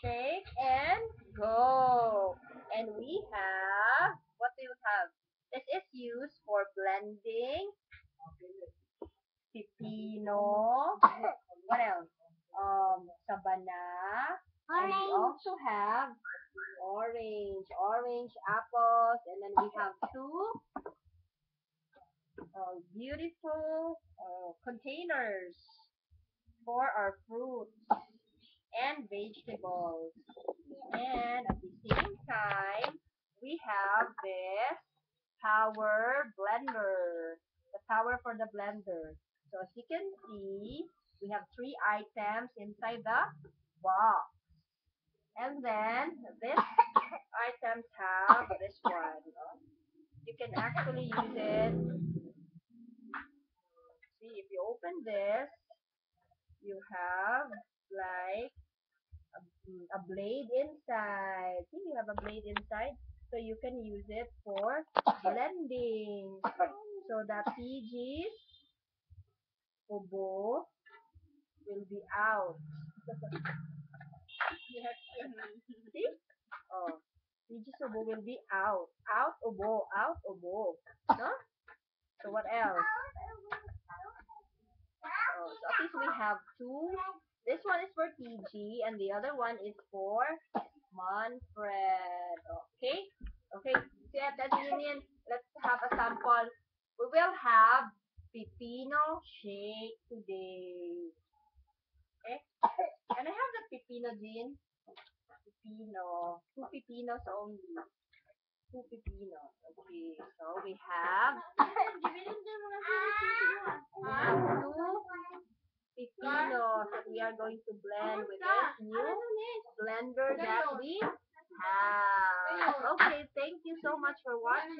Shake and go. And we have, what do you have? This is used for blending pipino. What else? Sabana. And we also have orange apples. And then we have two beautiful containers for our fruits and vegetables. And at the same time, we have this power blender, the power for the blender. So as you can see, we have three items inside the box. And then these items have this one. You can actually use it. See, if you open this, you have like a blade inside. See, you have a blade inside, so you can use it for blending. So the PG's obo will be out. See? Oh, PG's obo will be out. Out obo, out obo. No? So what else? Oh, so at least we have two. This one is for TG and the other one is for Manfred. Okay? Okay, so at that union, let's have a sample. We will have pipino shake today. Okay? Can I have the pipino, Jean? Pipino. Two pipinos only. Two pipinos. Okay, so we have two pepinos that we are going to blend with this new blender that we have. Okay, thank you so much for watching.